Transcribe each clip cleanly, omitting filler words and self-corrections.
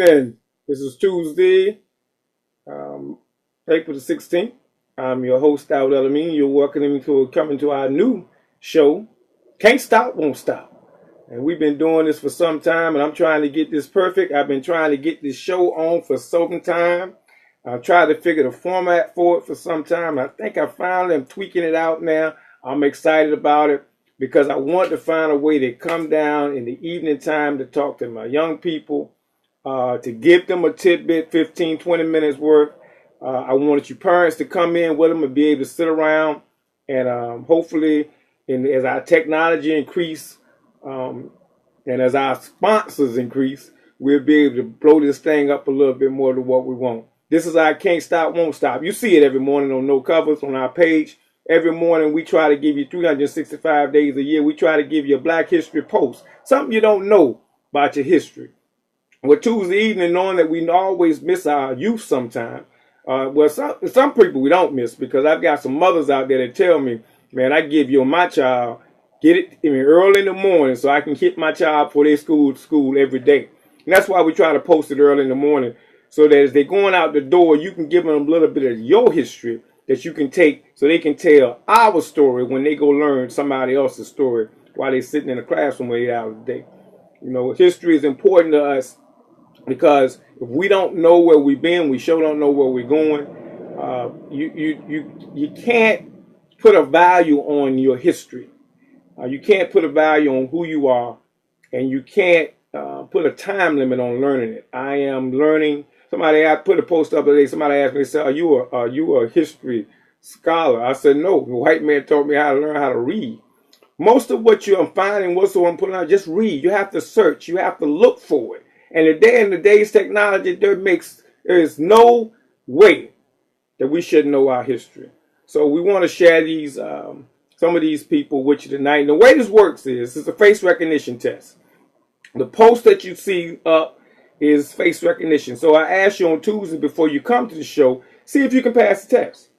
evening. This is Tuesday, April the 16th. I'm your host, Al Elamine. You're welcome to coming to our new show, Can't Stop, Won't Stop. And we've been doing this for some time, and I'm trying to get this perfect. I've been trying to get this show on for some time. I've tried to figure the format for it for some time. I think I finally am tweaking it out now. I'm excited about it because I want to find a way to come down in the evening time to talk to my young people, to give them a tidbit, 15, 20 minutes worth. I wanted you parents to come in with them and be able to sit around and hopefully, as our technology increase and as our sponsors increase, we'll be able to blow this thing up a little bit more to what we want. This is our Can't Stop, Won't Stop. You see it every morning on No Covers on our page. Every morning we try to give you 365 days a year. We try to give you a Black History Post, something you don't know about your history. Well, Tuesday evening, knowing that we always miss our youth sometime. Some people we don't miss because I've got some mothers out there that tell me, man, I give you my child, get it early in the morning so I can hit my child before they school every day. And that's why we try to post it early in the morning so that as they're going out the door, you can give them a little bit of your history that you can take so they can tell our story when they go learn somebody else's story while they're sitting in a classroom 8 hours a day. You know, history is important to us because if we don't know where we've been, we sure don't know where we're going. You can't put a value on your history. You can't put a value on who you are, and you can't put a time limit on learning it. I am learning. I put a post up today. Somebody asked me, they said, are you a history scholar? I said, no. The white man taught me how to learn how to read. Most of what you're finding, what's the one putting out, just read. You have to search. You have to look for it. And today, in today's technology, there is no way that we shouldn't know our history. So we want to share these some of these people with you tonight. And the way this works is it's a face recognition test. The post that you see up is face recognition. So I asked you on Tuesday before you come to the show, see if you can pass the test.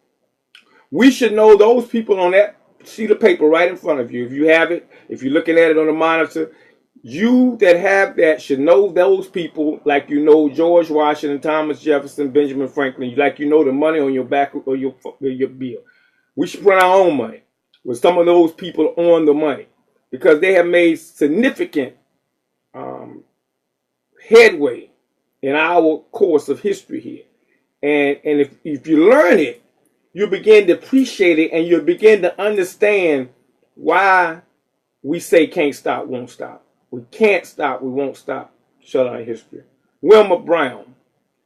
We should know those people on that sheet of paper right in front of you. If you have it, if you're looking at it on the monitor, you that have that should know those people like you know George Washington, Thomas Jefferson, Benjamin Franklin, like you know the money on your back or your bill. We should print our own money with some of those people on the money because they have made significant headway in our course of history here. And if you learn it, you begin to appreciate it and you begin to understand why we say can't stop, won't stop. We can't stop, we won't stop. Shut our history. Wilma Brown.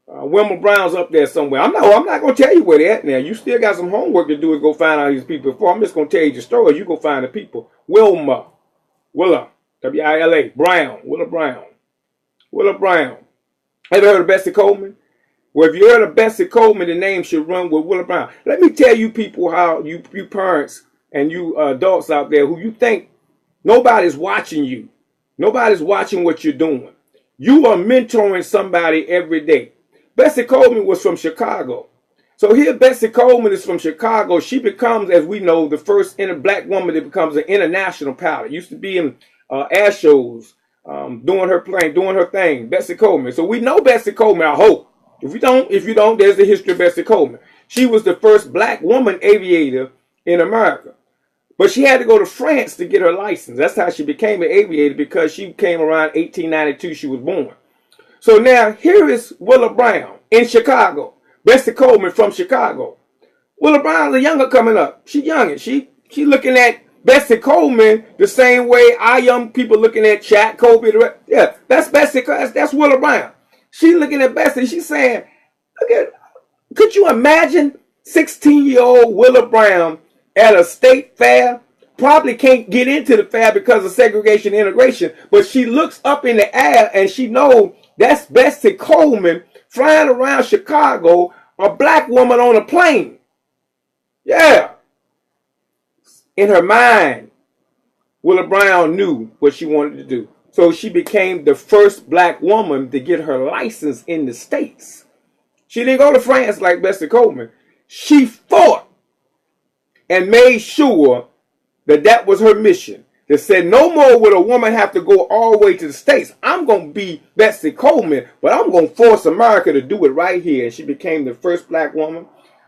Wilma Brown's up there somewhere. I'm not going to tell you where they're at now. You still got some homework to do is go find out these people. Before I'm just going to tell you the story. You go find the people. Willa, W-I-L-A, Brown, Willa Brown. Willa Brown. Have you heard of Bessie Coleman? Well, if you heard of Bessie Coleman, the name should run with Willa Brown. Let me tell you people how you parents and you adults out there who you think nobody's watching you. Nobody's watching what you're doing. You are mentoring somebody every day. Bessie Coleman was from Chicago. So here Bessie Coleman is from Chicago. She becomes, as we know, the first black woman that becomes an international pilot. Used to be in air shows, doing her thing. Bessie Coleman. So we know Bessie Coleman, I hope. If you don't, there's the history of Bessie Coleman. She was the first black woman aviator in America. But she had to go to France to get her license. That's how she became an aviator because she came around 1892. She was born. So now here is Willa Brown in Chicago. Bessie Coleman from Chicago. Willa Brown's a younger coming up. She young. She looking at Bessie Coleman the same way our young people looking at Shaq, Kobe. Yeah, that's Bessie. That's Willa Brown. She looking at Bessie. She's saying, could you imagine 16-year-old Willa Brown at a state fair? Probably can't get into the fair because of segregation and integration, but she looks up in the air and she knows that's Bessie Coleman flying around Chicago, a black woman on a plane. Yeah. In her mind, Willa Brown knew what she wanted to do. So she became the first black woman to get her license in the States. She didn't go to France like Bessie Coleman. She fought and made sure that was her mission. that said no more would a woman have to go all the way to the States. I'm going to be Betsy Coleman, but I'm going to force America to do it right here. And she became the first black woman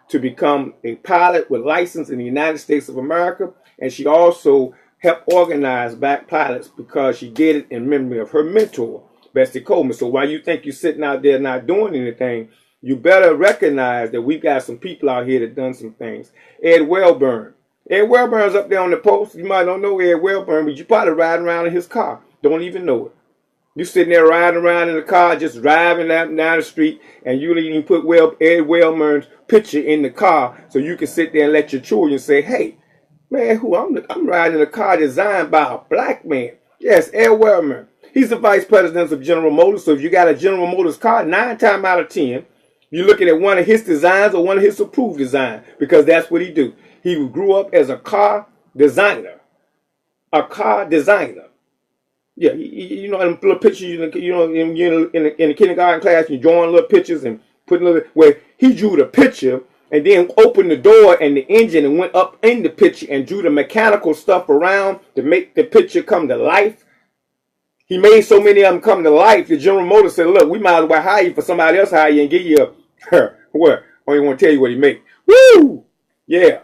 to become a pilot with license in the United States of America. And she also helped organize black pilots because she did it in memory of her mentor, Betsy Coleman. So while you think you're sitting out there not doing anything, you better recognize that we've got some people out here that done some things. Ed Wellburn. Ed Wellburn's up there on the post. You might not know Ed Wellburn, but you probably riding around in his car. Don't even know it. You sitting there riding around in the car, just driving down the street, and you didn't even put Ed Wellburn's picture in the car so you can sit there and let your children say, hey, man, I'm riding in a car designed by a black man. Yes, Ed Wellburn. He's the vice president of General Motors. So if you got a General Motors car, 9 times out of 10, you're looking at one of his designs or one of his approved designs, because that's what he do. He grew up as a car designer. A car designer. Yeah, you know, them little pictures, you know, in the kindergarten class, you drawing little pictures and putting little, where he drew the picture and then opened the door and the engine and went up in the picture and drew the mechanical stuff around to make the picture come to life. He made so many of them come to life, the General Motors said, look, we might as well hire you for somebody else hire you and give you a, what? I don't even want to tell you what he made. Woo! Yeah.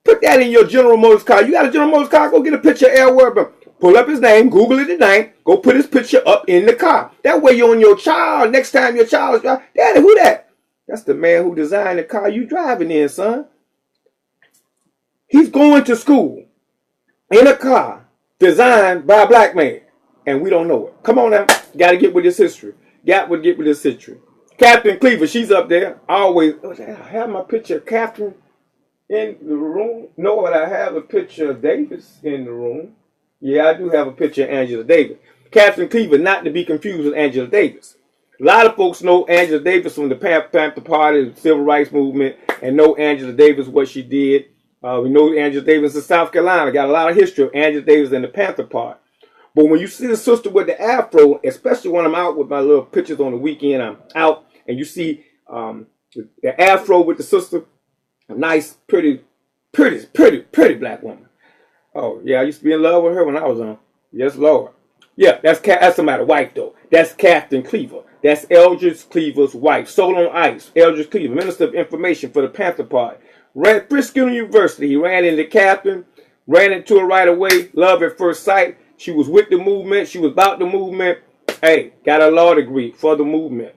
Put that in your General Motors car. You got a General Motors car? Go get a picture of Ed Wellburn. Pull up his name. Google it tonight. Go put his picture up in the car. That way you're on your child. Next time your child is driving. Daddy, who that? That's the man who designed the car you driving in, son. He's going to school in a car designed by a black man. And we don't know it. Come on now. Got to get with this history. Got to get with this history. Captain Cleaver, she's up there. I have my picture of Captain in the room. No, but I have a picture of Davis in the room. Yeah, I do have a picture of Angela Davis. Captain Cleaver, not to be confused with Angela Davis. A lot of folks know Angela Davis from the Panther Party, the Civil Rights Movement, and know Angela Davis, what she did. We know Angela Davis in South Carolina. Got a lot of history of Angela Davis and the Panther Party. But when you see the sister with the afro, especially when I'm out with my little pictures on the weekend, I'm out, and you see the afro with the sister, a nice, pretty black woman. Oh, yeah, I used to be in love with her when I was on. Yes, Lord. Yeah, that's somebody's wife, though. That's Captain Cleaver. That's Eldridge Cleaver's wife. Sold on Ice. Eldridge Cleaver, Minister of Information for the Panther Party. Ran Frisco University. He ran into Captain, ran into her right away. Love at first sight. She was with the movement. She was about the movement. Hey, got a law degree for the movement.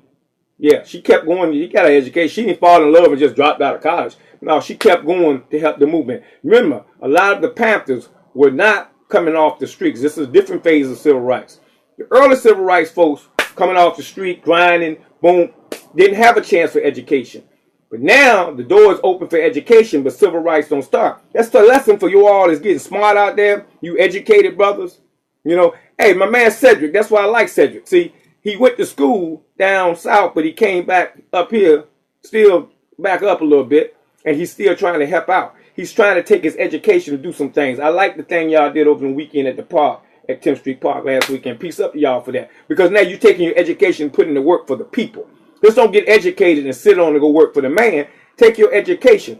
Yeah, she kept going. She got an education. She didn't fall in love and just dropped out of college. No, she kept going to help the movement. Remember, a lot of the Panthers were not coming off the streets. This is a different phase of civil rights. The early civil rights folks coming off the street, grinding, boom, didn't have a chance for education. But now the door is open for education, but civil rights don't start. That's the lesson for you all is getting smart out there, you educated brothers. You know, hey, my man Cedric, that's why I like Cedric. See, he went to school down south, but he came back up here, still back up a little bit, and he's still trying to help out. He's trying to take his education to do some things. I like the thing y'all did over the weekend at the park, at 10th Street Park last weekend. Peace up to y'all for that. Because now you're taking your education and putting it to work for the people. Just don't get educated and sit on and go work for the man. Take your education.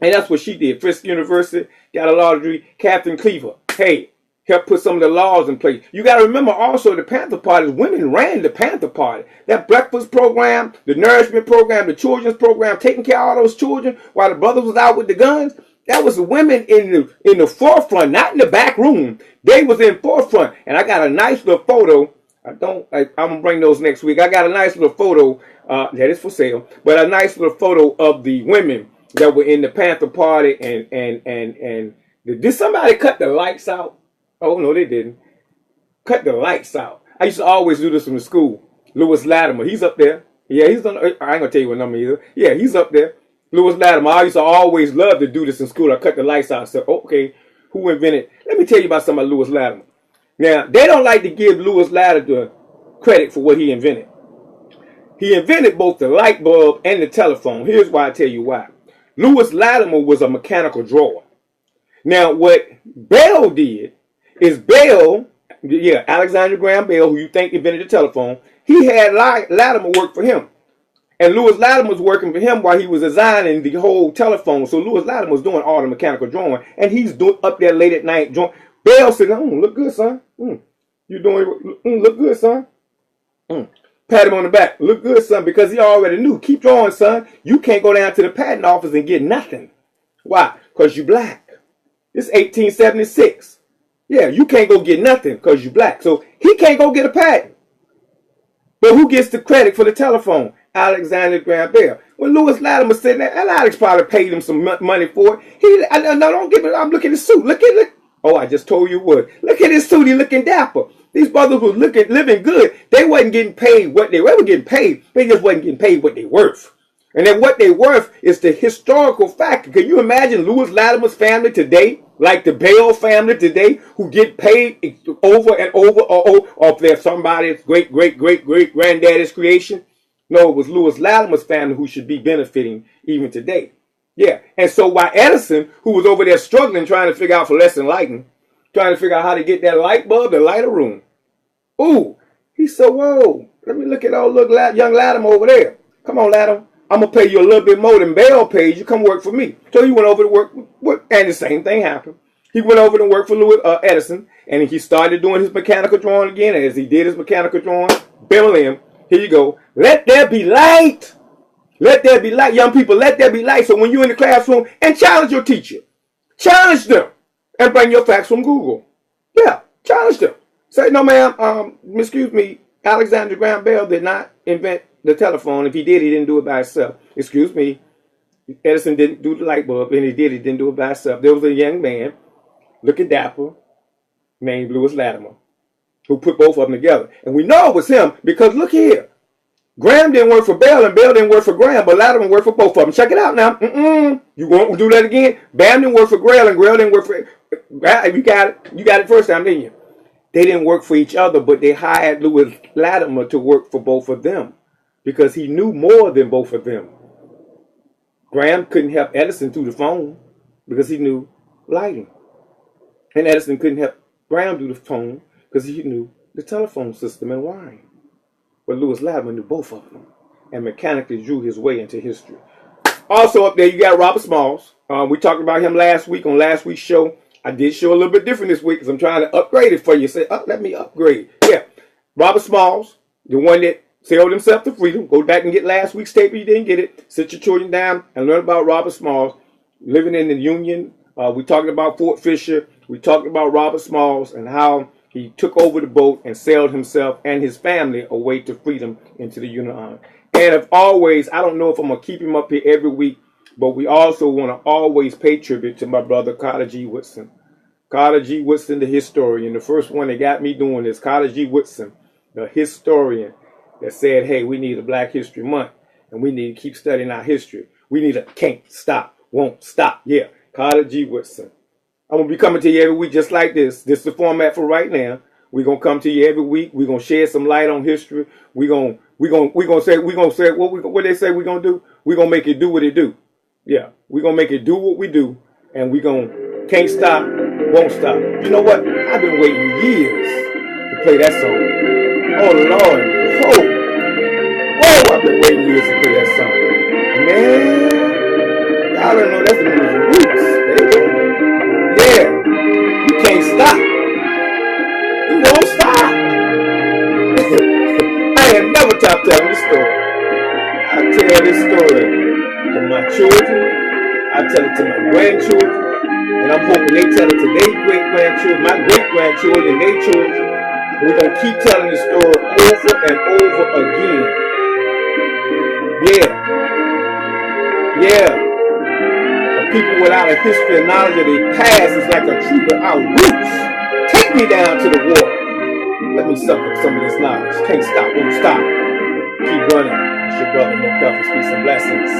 And that's what she did. Fisk University, got a law degree. Captain Cleaver, hey, help put some of the laws in place. You got to remember also the Panther Party, women ran the Panther Party. That breakfast program, the nourishment program, the children's program, taking care of all those children while the brothers was out with the guns. That was the women in the forefront, not in the back room. They was in forefront. And I got a nice little photo. I'm going to bring those next week. I got a nice little photo that is for sale, but a nice little photo of the women that were in the Panther Party. And did somebody cut the lights out? Oh, no, they didn't. Cut the lights out. I used to always do this in the school. Lewis Latimer, he's up there. Yeah, he's on. I ain't going to tell you what number either. Yeah, he's up there. Lewis Latimer. I used to always love to do this in school. I cut the lights out. I said, okay, who invented? Let me tell you about something about Lewis Latimer. Now, they don't like to give Lewis Latimer credit for what he invented. He invented both the light bulb and the telephone. Here's why I tell you why. Lewis Latimer was a mechanical drawer. Now, what Bell did is Bell, Alexander Graham Bell, who you think invented the telephone, he had Latimer work for him. And Lewis Latimer was working for him while he was designing the whole telephone. So Lewis Latimer was doing all the mechanical drawing. And he's up there late at night drawing. Bell said, look good, son. You doing, look good, son. Pat him on the back. Look good, son, because he already knew. Keep drawing, son. You can't go down to the patent office and get nothing. Why? Because you black. It's 1876. Yeah, you can't go get nothing because you black. So he can't go get a patent. But who gets the credit for the telephone? Alexander Graham Bell. When Lewis Latimer sitting there, and Alex probably paid him some money for it. No, don't give it. I'm looking at his suit. Look. Oh, I just told you what. Look at his suit. He looking dapper. These brothers were living good. They wasn't getting paid what they were getting paid. They just wasn't getting paid what they worth. And then what they worth is the historical factor. Can you imagine Lewis Latimer's family today, like the Bell family today, who get paid over and over, or if they're somebody's great granddaddy's creation? No, it was Lewis Latimer's family who should be benefiting even today. Yeah, and so while Edison, who was over there struggling, trying to figure out fluorescent lighting, trying to figure out how to get that light bulb to light a room. Ooh, he said, whoa, let me look at young Latimer over there. Come on, Latimer. I'm going to pay you a little bit more than Bell pays you. Come work for me. So he went over to work, and the same thing happened. He went over to work for Edison, and he started doing his mechanical drawing again. And as he did his mechanical drawing, bam, here you go. Let there be light. Let there be light. Young people, let there be light. So when you're in the classroom, and challenge your teacher. Challenge them. And bring your facts from Google. Yeah, challenge them. Say, no, ma'am, excuse me, Alexander Graham Bell did not invent the telephone. If he did, he didn't do it by himself. Excuse me, Edison didn't do the light bulb, and he didn't do it by himself. There was a young man, looking dapper, named Lewis Latimer, who put both of them together. And we know it was him because look here. Graham didn't work for Bell, and Bell didn't work for Graham, but Latimer worked for both of them. Check it out now. You want to do that again? Bam didn't work for Grail, and Grail didn't work for... You got it first time, didn't you? They didn't work for each other, but they hired Lewis Latimer to work for both of them because he knew more than both of them. Graham couldn't help Edison through the phone because he knew lighting. And Edison couldn't help Graham do the phone because he knew the telephone system and wiring. But Lewis Latimer knew both of them and mechanically drew his way into history. Also up there, you got Robert Smalls. We talked about him last week on last week's show. I did show a little bit different this week because I'm trying to upgrade it for you. Say, let me upgrade. Yeah, Robert Smalls, the one that sold himself to freedom. Go back and get last week's tape if you didn't get it. Sit your children down and learn about Robert Smalls living in the Union. We talked about Fort Fisher. We talked about Robert Smalls and how he took over the boat and sailed himself and his family away to freedom into the Union Army. And as always, I don't know if I'm going to keep him up here every week, but we also want to always pay tribute to my brother, Carter G. Woodson. Carter G. Woodson, the historian. The first one that got me doing this, Carter G. Woodson, the historian that said, hey, we need a Black History Month, and we need to keep studying our history. We need a can't stop, won't stop. Yeah, Carter G. Woodson. I'm going to be coming to you every week just like this. This is the format for right now. We're going to come to you every week. We're going to shed some light on history. We're going to say what they say we're going to do. We're going to make it do what it do. Yeah, we're going to make it do what we do. And we're going to can't stop, won't stop. You know what? I've been waiting years to play that song. Oh, Lord. Whoa, I've been waiting years to play that song. Man, y'all don't know that's the music roots, baby. Yeah, you can't stop. You won't stop. I have never stopped telling this story. I tell this story to my children. I tell it to my grandchildren. And I'm hoping they tell it to their great-grandchildren, my great-grandchildren, their children. We're going to keep telling this story over and over again. Yeah. People without a history and knowledge of their past is like a tree without roots. Take me down to the water. Let me suck up some of this knowledge. Can't stop, won't stop. Keep running. It's your brother, No Preference. Peace and blessings.